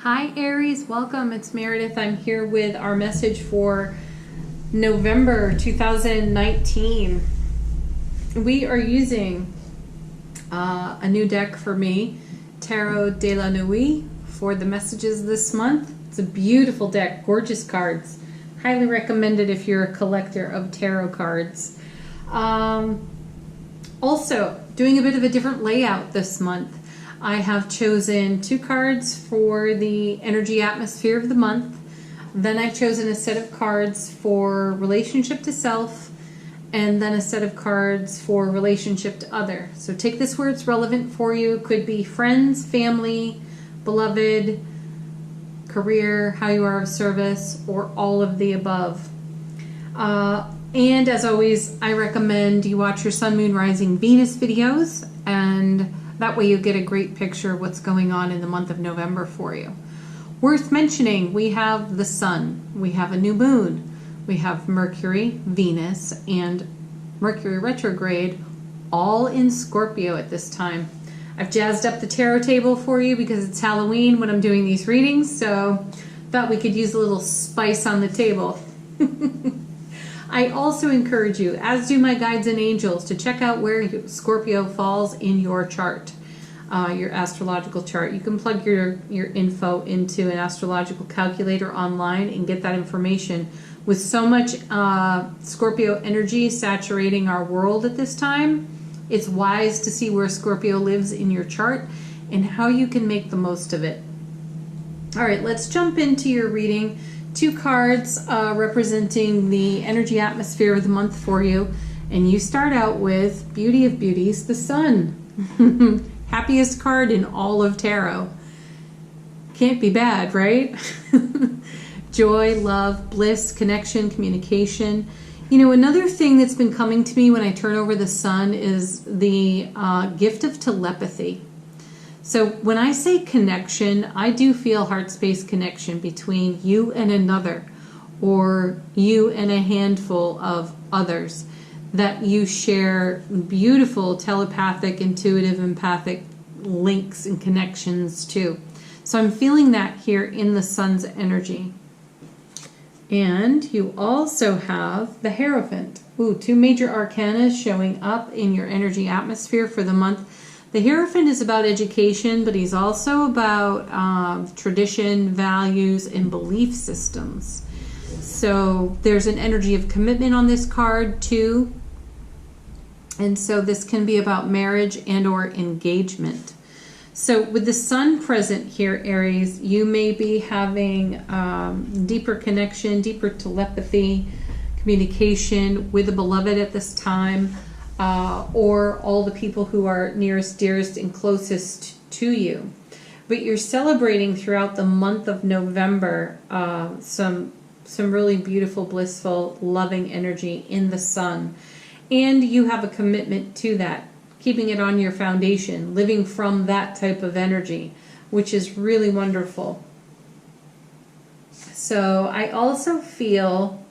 Hi Aries, welcome. It's Meredith. I'm here with our message for November 2019. We are using a new deck for me, Tarot de la Nuit, for the messages this month. It's a beautiful deck, gorgeous cards. Highly recommended if you're a collector of tarot cards. Also, doing a bit of a different layout this month. I have chosen 2 cards for the energy atmosphere of the month. Then I've chosen a set of cards for relationship to self, and then a set of cards for relationship to other. So take this where it's relevant for you. It could be friends, family, beloved, career, how you are of service, or all of the above. And as always, I recommend you watch your Sun, Moon, Rising, Venus videos, and that way you get a great picture of what's going on in the month of November for you. Worth mentioning, we have the Sun, we have a new moon, we have Mercury, Venus, and Mercury retrograde, all in Scorpio at this time. I've jazzed up the tarot table for you because it's Halloween when I'm doing these readings, so thought we could use a little spice on the table. I also encourage you, as do my guides and angels, to check out where Scorpio falls in your chart, your astrological chart. You can plug your info into an astrological calculator online and get that information. With so much Scorpio energy saturating our world at this time, it's wise to see where Scorpio lives in your chart and how you can make the most of it. All right, let's jump into your reading. 2 cards representing the energy atmosphere of the month for you. And you start out with Beauty of Beauties, the Sun. Happiest card in all of tarot. Can't be bad, right? Joy, love, bliss, connection, communication. You know, another thing that's been coming to me when I turn over the Sun is the gift of telepathy. So when I say connection, I do feel heart space connection between you and another, or you and a handful of others, that you share beautiful telepathic, intuitive, empathic links and connections to. So I'm feeling that here in the Sun's energy. And you also have the Hierophant. Ooh, 2 major arcana showing up in your energy atmosphere for the month. The Hierophant is about education, but he's also about tradition, values, and belief systems. So there's an energy of commitment on this card too. And so this can be about marriage and or engagement. So with the Sun present here, Aries, you may be having deeper connection, deeper telepathy, communication with a beloved at this time. Or all the people who are nearest, dearest, and closest to you. But you're celebrating throughout the month of November some really beautiful, blissful, loving energy in the Sun. And you have a commitment to that, keeping it on your foundation, living from that type of energy, which is really wonderful. So I also feel,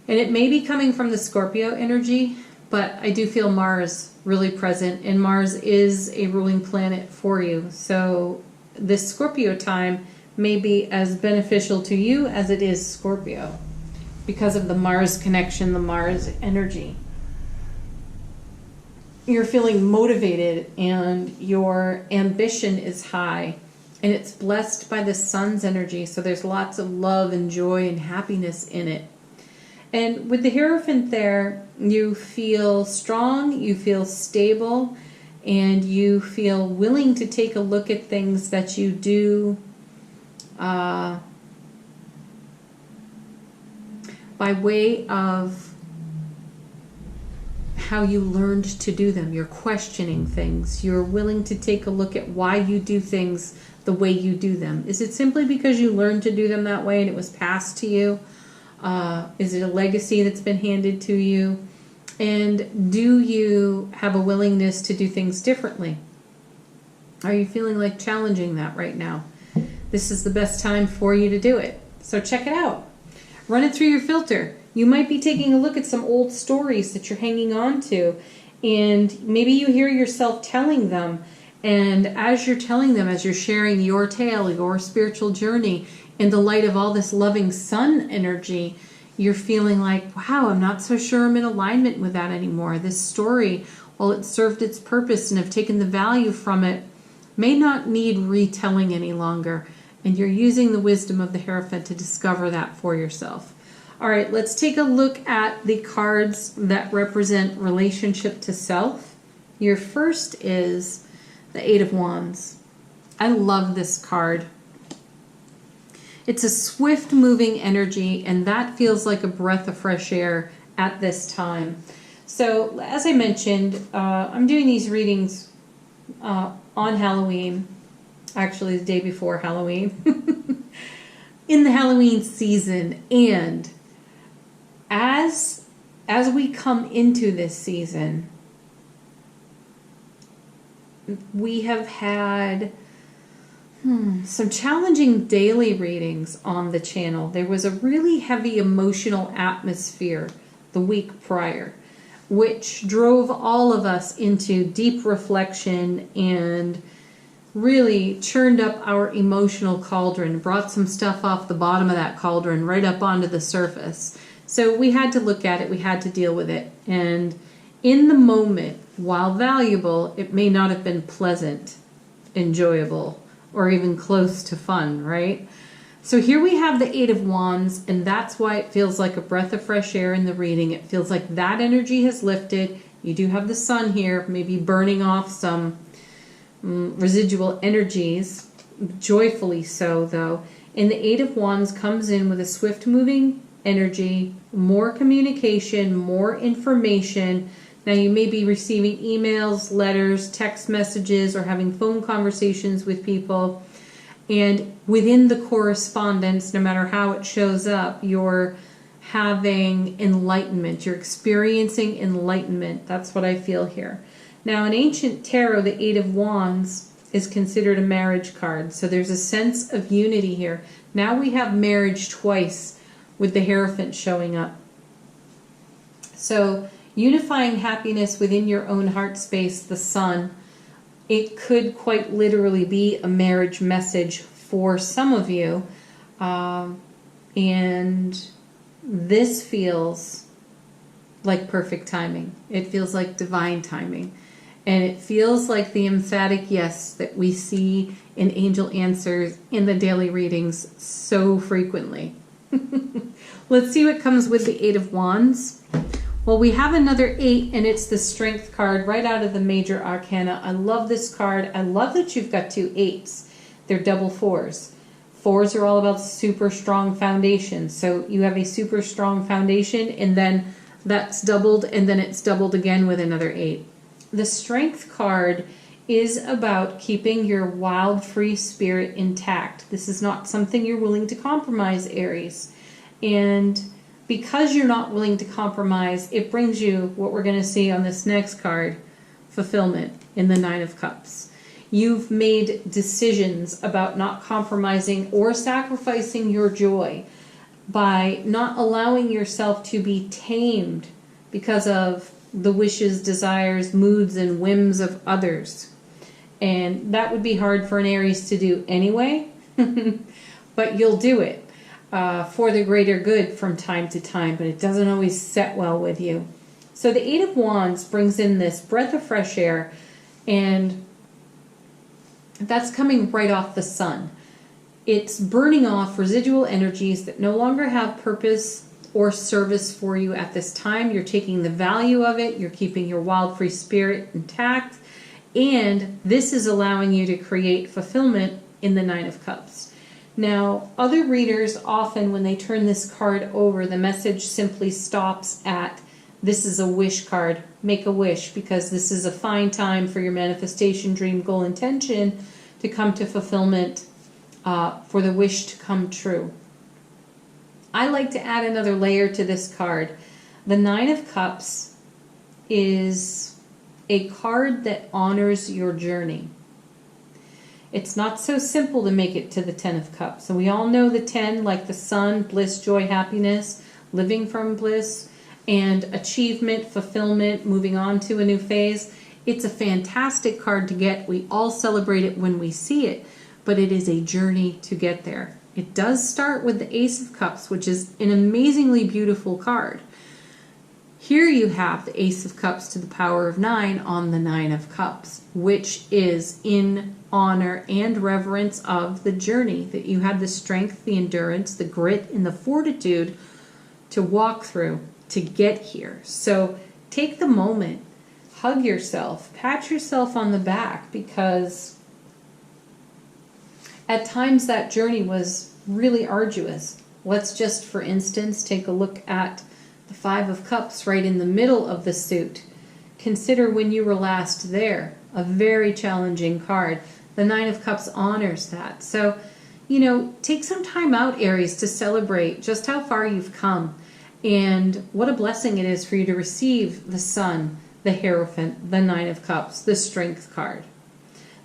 and it may be coming from the Scorpio energy, but I do feel Mars really present, and Mars is a ruling planet for you. So this Scorpio time may be as beneficial to you as it is Scorpio because of the Mars connection, the Mars energy. You're feeling motivated and your ambition is high, and it's blessed by the Sun's energy. So there's lots of love and joy and happiness in it. And with the Hierophant there, you feel strong, you feel stable, and you feel willing to take a look at things that you do by way of how you learned to do them. You're questioning things. You're willing to take a look at why you do things the way you do them. Is it simply because you learned to do them that way and it was passed to you? Is it a legacy that's been handed to you? And do you have a willingness to do things differently? Are you feeling like challenging that right now? This is the best time for you to do it. So check it out. Run it through your filter. You might be taking a look at some old stories that you're hanging on to, and maybe you hear yourself telling them, And as you're telling them, as you're sharing your tale, your spiritual journey, in the light of all this loving sun energy, you're feeling like, wow, I'm not so sure I'm in alignment with that anymore. This story, while it served its purpose and have taken the value from it, may not need retelling any longer. And you're using the wisdom of the Hierophant to discover that for yourself. All right, let's take a look at the cards that represent relationship to self. Your first is the Eight of Wands. I love this card. It's a swift moving energy, and that feels like a breath of fresh air at this time. So as I mentioned, I'm doing these readings on Halloween, actually the day before Halloween, in the Halloween season. And as we come into this season, we have had some challenging daily readings on the channel. There was a really heavy emotional atmosphere the week prior, which drove all of us into deep reflection and really churned up our emotional cauldron, brought some stuff off the bottom of that cauldron right up onto the surface. So we had to look at it, we had to deal with it. And in the moment, while valuable, it may not have been pleasant, enjoyable, or even close to fun, right? So here we have the Eight of Wands, and that's why it feels like a breath of fresh air in the reading. It feels like that energy has lifted. You do have the sun here, maybe burning off some residual energies, joyfully so though. And the Eight of Wands comes in with a swift moving energy, more communication, more information. Now you may be receiving emails, letters, text messages, or having phone conversations with people. And within the correspondence, no matter how it shows up, you're having enlightenment. You're experiencing enlightenment. That's what I feel here. Now, in ancient tarot, the Eight of Wands is considered a marriage card. So there's a sense of unity here. Now we have marriage twice with the Hierophant showing up. So unifying happiness within your own heart space, the sun. It could quite literally be a marriage message for some of you. And this feels like perfect timing. It feels like divine timing. And it feels like the emphatic yes that we see in angel answers in the daily readings so frequently. Let's see what comes with the Eight of Wands. Well, we have another 8, and it's the Strength card right out of the Major Arcana. I love this card. I love that you've got 2 8s. They're double 4s. 4s are all about super strong foundation. So you have a super strong foundation, and then that's doubled, and then it's doubled again with another 8. The Strength card is about keeping your wild, free spirit intact. This is not something you're willing to compromise, Aries. And because you're not willing to compromise, it brings you what we're going to see on this next card, fulfillment in the Nine of Cups. You've made decisions about not compromising or sacrificing your joy by not allowing yourself to be tamed because of the wishes, desires, moods, and whims of others. And that would be hard for an Aries to do anyway, but you'll do it. For the greater good from time to time, but it doesn't always set well with you. So the Eight of Wands brings in this breath of fresh air, and that's coming right off the sun. It's burning off residual energies that no longer have purpose or service for you at this time. You're taking the value of it, you're keeping your wild free spirit intact, and this is allowing you to create fulfillment in the Nine of Cups. Now, other readers often, when they turn this card over, the message simply stops at, this is a wish card, make a wish, because this is a fine time for your manifestation, dream, goal, intention to come to fulfillment, for the wish to come true. I like to add another layer to this card. The Nine of Cups is a card that honors your journey. It's not so simple to make it to the Ten of Cups. So we all know the 10, like the sun, bliss, joy, happiness, living from bliss, and achievement, fulfillment, moving on to a new phase. It's a fantastic card to get. We all celebrate it when we see it, but it is a journey to get there. It does start with the Ace of Cups, which is an amazingly beautiful card. Here you have the Ace of Cups to the power of 9 on the 9 of Cups, which is in honor and reverence of the journey that you had the strength, the endurance, the grit, and the fortitude to walk through to get here. So take the moment, hug yourself, pat yourself on the back, because at times that journey was really arduous. Let's just, for instance, take a look at the 5 of Cups right in the middle of the suit. Consider when you were last there. A very challenging card. The 9 of Cups honors that. So, you know, take some time out, Aries, to celebrate just how far you've come and what a blessing it is for you to receive the Sun, the Hierophant, the 9 of Cups, the Strength card.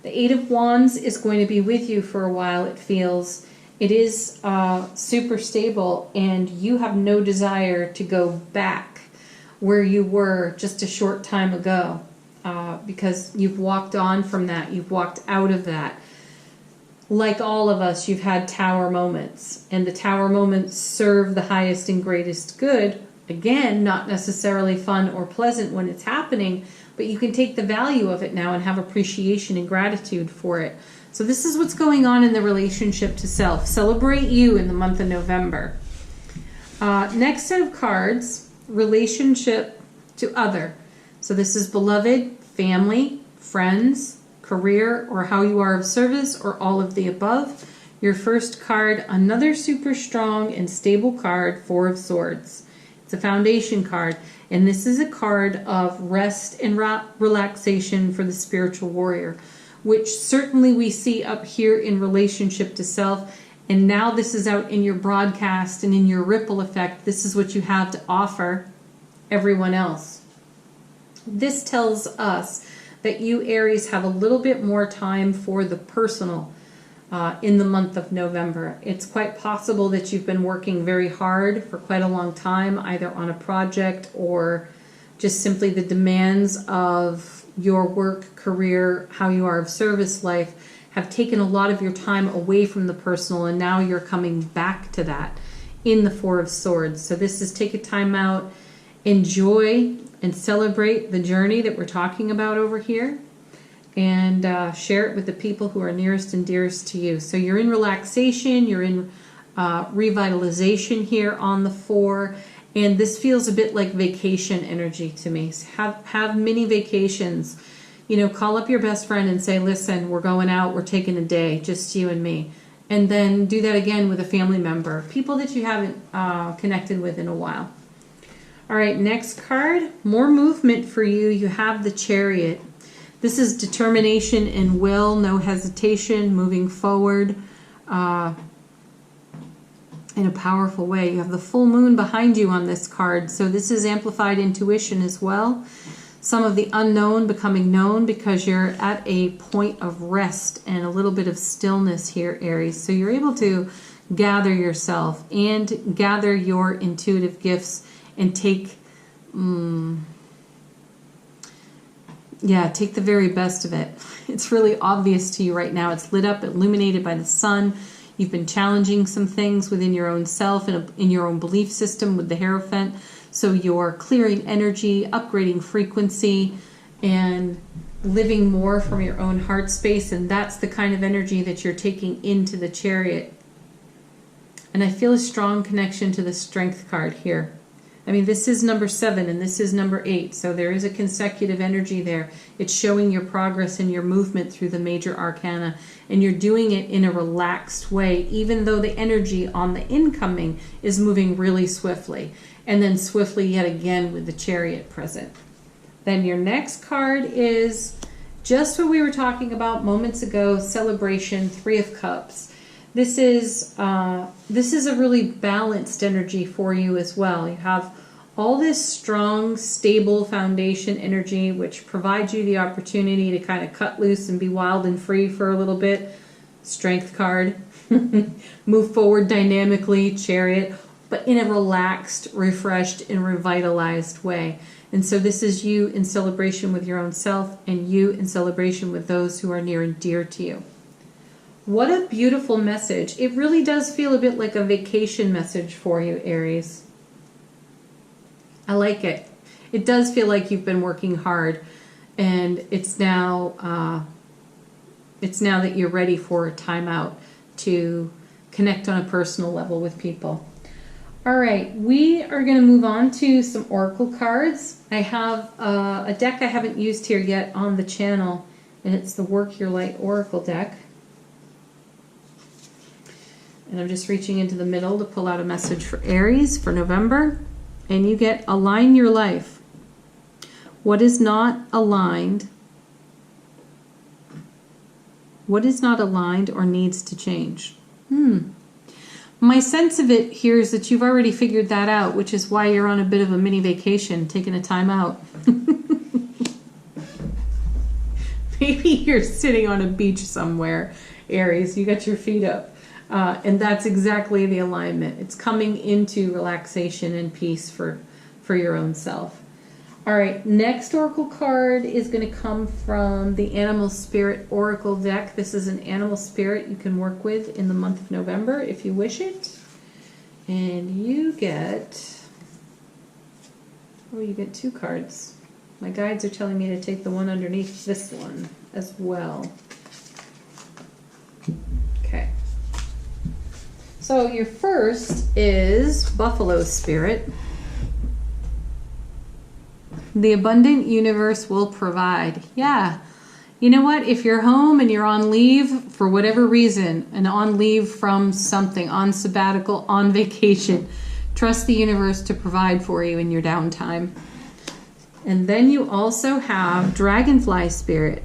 The 8 of Wands is going to be with you for a while, it feels. It is super stable, and you have no desire to go back where you were just a short time ago, because you've walked on from that. You've walked out of that. Like all of us, you've had tower moments, and the tower moments serve the highest and greatest good. Again, not necessarily fun or pleasant when it's happening, but you can take the value of it now and have appreciation and gratitude for it. So this is what's going on in the relationship to self. Celebrate you in the month of November. Next set of cards, relationship to other. So this is beloved, family, friends, career, or how you are of service, or all of the above. Your first card, another super strong and stable card, 4 of Swords. It's a foundation card, and this is a card of rest and relaxation for the spiritual warrior, which certainly we see up here in relationship to self. And now this is out in your broadcast and in your ripple effect. This is what you have to offer everyone else. This tells us that you, Aries, have a little bit more time for the personal in the month of November. It's quite possible that you've been working very hard for quite a long time, either on a project or just simply the demands of your work, career, how you are of service life have taken a lot of your time away from the personal, and now you're coming back to that in the 4 of Swords. So this is take a time out, enjoy and celebrate the journey that we're talking about over here, and share it with the people who are nearest and dearest to you. So you're in relaxation, you're in revitalization here on the 4, and this feels a bit like vacation energy to me. So have mini vacations. You know, call up your best friend and say, listen, we're going out, we're taking a day, just you and me. And then do that again with a family member, people that you haven't connected with in a while. All right, next card, more movement for you. You have the Chariot. This is determination and will, no hesitation, moving forward in a powerful way. You have the full moon behind you on this card, so this is amplified intuition as well. Some of the unknown becoming known because you're at a point of rest and a little bit of stillness here, Aries. So you're able to gather yourself and gather your intuitive gifts and take take the very best of it. It's really obvious to you right now. It's lit up, illuminated by the sun. You've been challenging some things within your own self and in your own belief system with the Hierophant. So you're clearing energy, upgrading frequency, and living more from your own heart space. And that's the kind of energy that you're taking into the Chariot. And I feel a strong connection to the Strength card here. I mean, this is number 7 and this is number 8, so there is a consecutive energy there. It's showing your progress and your movement through the major arcana, and you're doing it in a relaxed way, even though the energy on the incoming is moving really swiftly, and then swiftly yet again with the Chariot present. Then your next card is just what we were talking about moments ago, celebration, 3 of Cups. This is a really balanced energy for you as well. You have all this strong, stable foundation energy, which provides you the opportunity to kind of cut loose and be wild and free for a little bit. Strength card. Move forward dynamically, Chariot, but in a relaxed, refreshed, and revitalized way. And so this is you in celebration with your own self and you in celebration with those who are near and dear to you. What a beautiful message. It really does feel a bit like a vacation message for you, Aries. I like it. It does feel like you've been working hard, and it's now that you're ready for a time out to connect on a personal level with people. All right, we are going to move on to some oracle cards. I have a deck I haven't used here yet on the channel, and it's the Work Your Light Oracle deck. And I'm just reaching into the middle to pull out a message for Aries for November. And you get Align Your Life. What is not aligned? What is not aligned or needs to change? My sense of it here is that you've already figured that out, which is why you're on a bit of a mini vacation, taking a time out. Maybe you're sitting on a beach somewhere, Aries. You got your feet up. And that's exactly the alignment. It's coming into relaxation and peace for your own self. All right, next oracle card is going to come from the Animal Spirit Oracle deck. This is an animal spirit you can work with in the month of November if you wish it. And you get, you get 2 cards. My guides are telling me to take the one underneath this one as well. Okay. So your first is Buffalo Spirit. The abundant universe will provide. Yeah. You know what? If you're home and you're on leave for whatever reason, and on leave from something, on sabbatical, on vacation, trust the universe to provide for you in your downtime. And then you also have Dragonfly Spirit.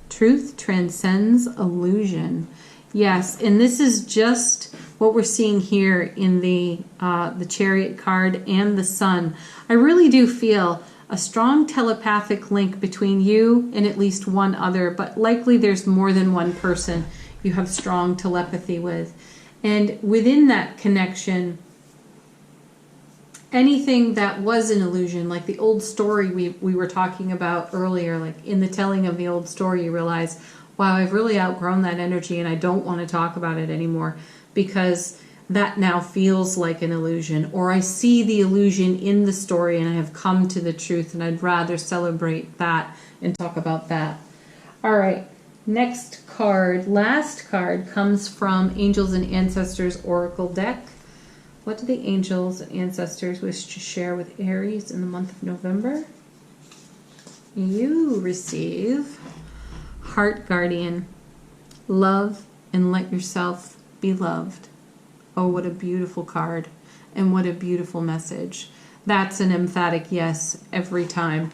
Truth transcends illusion. Yes, and this is just what we're seeing here in the Chariot card and the Sun. I really do feel a strong telepathic link between you and at least one other, but likely there's more than one person you have strong telepathy with. And within that connection, anything that was an illusion, like the old story we were talking about earlier, like in the telling of the old story, you realize, wow, I've really outgrown that energy and I don't want to talk about it anymore because that now feels like an illusion. Or I see the illusion in the story and I have come to the truth and I'd rather celebrate that and talk about that. All right, next card, last card, comes from Angels and Ancestors Oracle deck. What do the angels and ancestors wish to share with Aries in the month of November? You receive Heart Guardian. Love and let yourself be loved. Oh, what a beautiful card and what a beautiful message. That's an emphatic yes every time.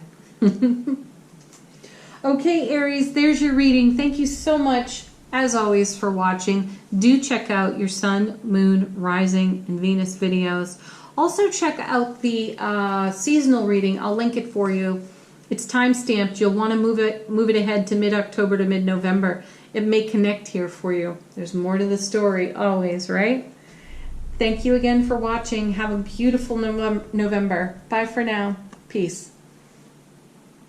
Okay, Aries, there's your reading. Thank you so much, as always, for watching. Do check out your Sun, Moon, Rising, and Venus videos. Also check out the seasonal reading. I'll link it for you. It's time-stamped. You'll want to move it ahead to mid-October to mid-November. It may connect here for you. There's more to the story always, right? Thank you again for watching. Have a beautiful November. Bye for now. Peace.